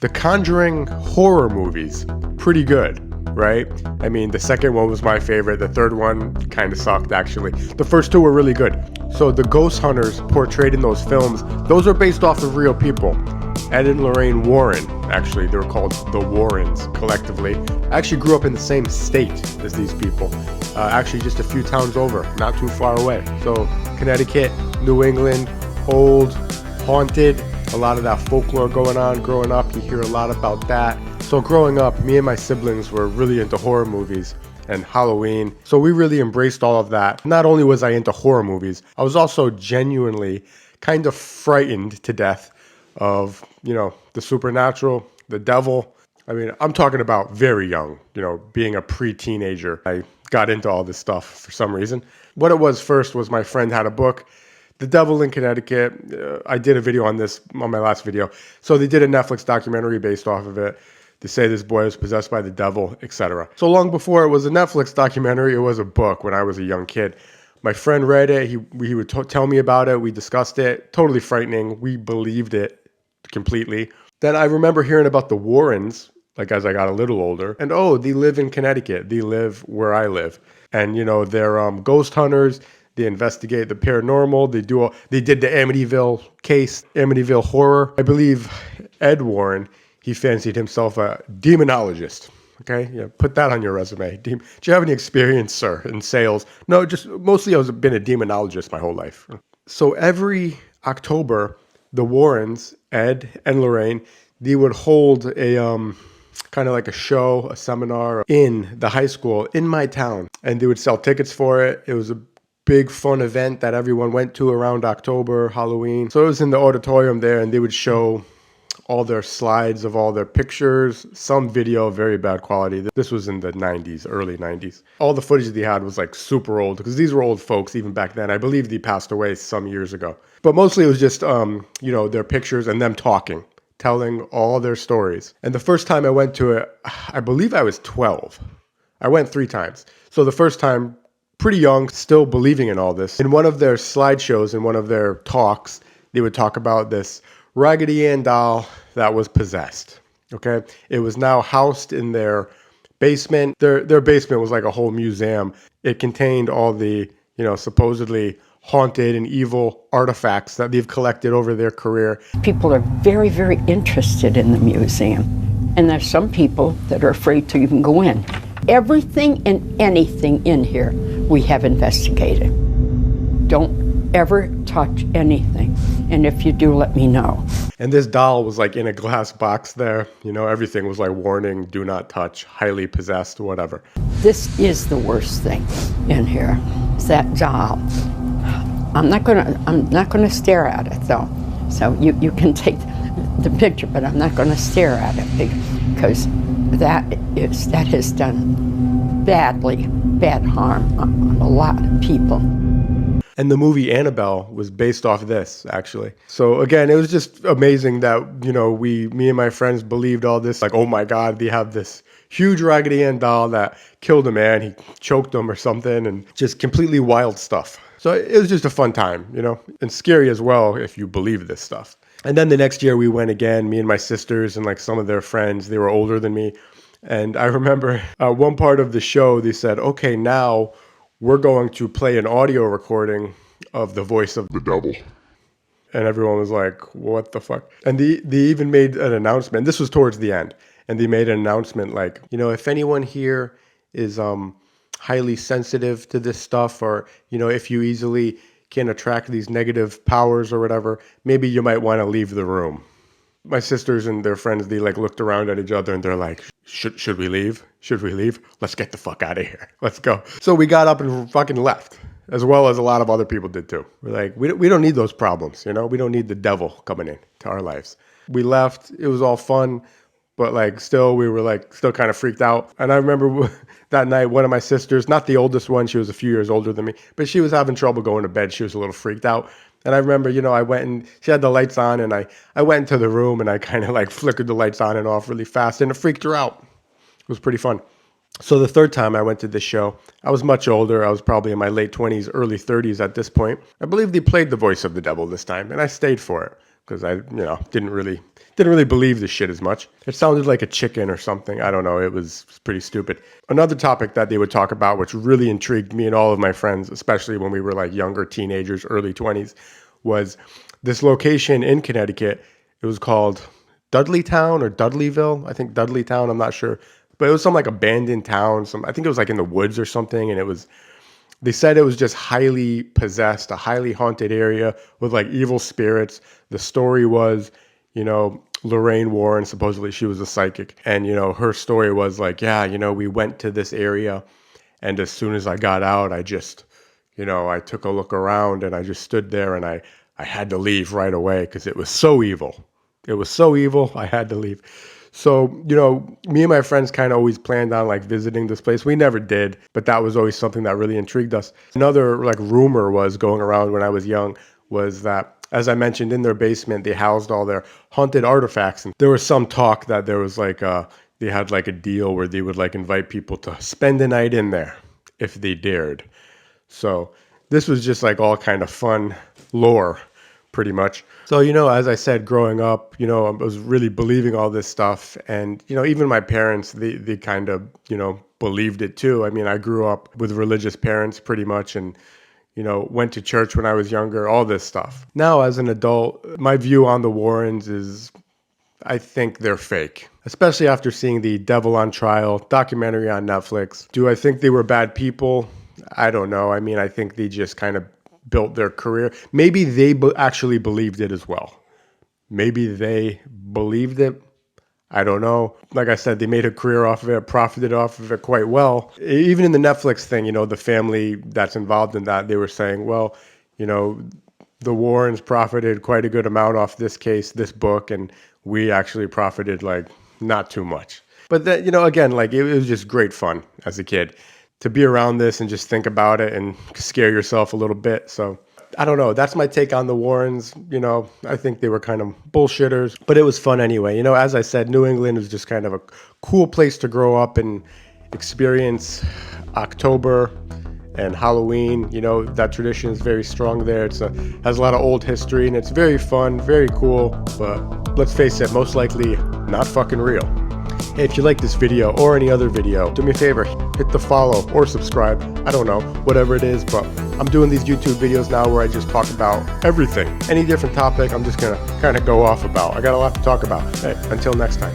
The Conjuring horror movies, pretty good, right? I mean, the second one was my favorite. The third one kind of sucked, actually. The first two were really good. So the ghost hunters portrayed in those films, those are based off of real people. Ed and Lorraine Warren, actually, they were called the Warrens collectively. I actually grew up in the same state as these people. Actually, just a few towns over, not too far away. So Connecticut, New England, old, haunted, a lot of that folklore going on growing up. You hear a lot about that. So growing up, me and my siblings were really into horror movies and Halloween. So we really embraced all of that. Not only was I into horror movies, I was also genuinely kind of frightened to death of, the supernatural, the devil. I mean, I'm talking about very young, being a pre-teenager. I got into all this stuff for some reason. What it was first was my friend had a book, The Devil in Connecticut. I did a video on this on my last video. So they did a Netflix documentary based off of it. They say this boy was possessed by the devil, etc. So long before it was a Netflix documentary, it was a book when I was a young kid. My friend read it. He would tell me about it. We discussed it. Totally frightening. We believed it completely. Then I remember hearing about the Warrens, like as I got a little older. And they live in Connecticut. They live where I live. And they're ghost hunters. They investigate the paranormal. They did the Amityville case, Amityville horror. I believe Ed Warren, he fancied himself a demonologist. Okay, yeah, put that on your resume. Do you have any experience, sir, in sales? No, just mostly I've been a demonologist my whole life. So every October, the Warrens, Ed and Lorraine, they would hold a kind of like a show, a seminar in the high school in my town, and they would sell tickets for it. It was a big fun event that everyone went to around October, Halloween. So it was in the auditorium there, and they would show all their slides of all their pictures, some video, very bad quality. This was in the 90s, early 90s. All the footage they had was like super old because these were old folks even back then. I believe they passed away some years ago. But mostly it was just, their pictures and them talking, telling all their stories. And the first time I went to it, I believe I was 12. I went 3 times. So the first time, pretty young, still believing in all this. In one of their slideshows, in one of their talks, they would talk about this Raggedy Ann doll that was possessed. Okay, it was now housed in their basement. Their basement was like a whole museum. It contained all the supposedly haunted and evil artifacts that they've collected over their career. People are very, very interested in the museum, and there's some people that are afraid to even go in. Everything and anything in here we have investigated. Don't ever touch anything, and if you do, let me know. And this doll was like in a glass box there. Everything was like warning, do not touch, highly possessed, whatever. This is the worst thing in here. It's that doll. I'm not gonna stare at it though. So you can take the picture, but I'm not gonna stare at it because that has done bad harm on a lot of people. And the movie Annabelle was based off this, actually. So again, it was just amazing that, me and my friends believed all this. Like, oh my God, they have this huge Raggedy Ann doll that killed a man. He choked him or something, and just completely wild stuff. So it was just a fun time, and scary as well if you believe this stuff. And then the next year we went again, me and my sisters and like some of their friends. They were older than me. And I remember one part of the show, they said, okay, now we're going to play an audio recording of the voice of the devil. And everyone was like, what the fuck? And they even made an announcement. This was towards the end. And they made an announcement like, if anyone here is highly sensitive to this stuff, or, if you easily can attract these negative powers or whatever, maybe you might want to leave the room. My sisters and their friends, they like looked around at each other and they're like, should we leave? Should we leave? Let's get the fuck out of here. Let's go. So we got up and fucking left, as well as a lot of other people did too. We're like, we don't need those problems, we don't need the devil coming in to our lives. We left. It was all fun, but like still, we were like still kind of freaked out. And I remember that night, one of my sisters, not the oldest one, she was a few years older than me, but she was having trouble going to bed. She was a little freaked out. And I remember, I went and she had the lights on, and I went into the room and I kind of like flickered the lights on and off really fast, and it freaked her out. It was pretty fun. So the third time I went to this show, I was much older. I was probably in my late 20s, early 30s at this point. I believe they played the voice of the devil this time, and I stayed for it because I, didn't really believe this shit as much. It sounded like a chicken or something. I don't know. It was pretty stupid. Another topic that they would talk about, which really intrigued me and all of my friends, especially when we were like younger teenagers, early 20s, was this location in Connecticut. It was called Dudleytown or Dudleyville. I think Dudleytown. I'm not sure. But it was some like abandoned town. I think it was like in the woods or something. And they said it was just highly possessed, a highly haunted area with like evil spirits. The story was, Lorraine Warren, supposedly she was a psychic. And, her story was like, yeah, we went to this area. And as soon as I got out, I just, I took a look around and I just stood there and I had to leave right away because it was so evil. It was so evil. I had to leave. So, me and my friends kind of always planned on like visiting this place. We never did, but that was always something that really intrigued us. Another like rumor was going around when I was young was that, as I mentioned, in their basement, they housed all their haunted artifacts. And there was some talk that there was like, they had like a deal where they would like invite people to spend the night in there if they dared. So this was just like all kind of fun lore, pretty much. So, as I said, growing up, I was really believing all this stuff. And, even my parents, they kind of, believed it too. I mean, I grew up with religious parents pretty much and, went to church when I was younger, all this stuff. Now, as an adult, my view on the Warrens is I think they're fake, especially after seeing the Devil on Trial documentary on Netflix. Do I think they were bad people? I don't know. I mean, I think they just kind of built their career. Maybe they actually believed it as well. Maybe they believed it. I don't know. Like I said, they made a career off of it, profited off of it quite well. Even in the Netflix thing, the family that's involved in that, they were saying, well, the Warrens profited quite a good amount off this case, this book, and we actually profited like not too much. But that, again, like it was just great fun as a kid to be around this and just think about it and scare yourself a little bit. So I don't know. That's my take on the Warrens. I think they were kind of bullshitters, but it was fun anyway. As I said, New England was just kind of a cool place to grow up and experience October and Halloween. That tradition is very strong there. Has a lot of old history and it's very fun, very cool. But let's face it, most likely not fucking real. Hey, if you like this video or any other video, do me a favor, hit the follow or subscribe. I don't know, whatever it is, but I'm doing these YouTube videos now where I just talk about everything. Any different topic, I'm just gonna kind of go off about. I got a lot to talk about. Hey, until next time.